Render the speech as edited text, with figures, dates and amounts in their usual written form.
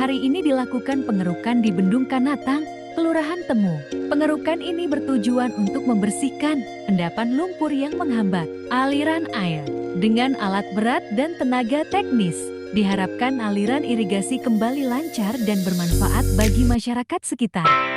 Hari ini dilakukan pengerukan di Bendung Kanatang, Kelurahan Temu. Pengerukan ini bertujuan untuk membersihkan endapan lumpur yang menghambat aliran air. Dengan alat berat dan tenaga teknis, diharapkan aliran irigasi kembali lancar dan bermanfaat bagi masyarakat sekitar.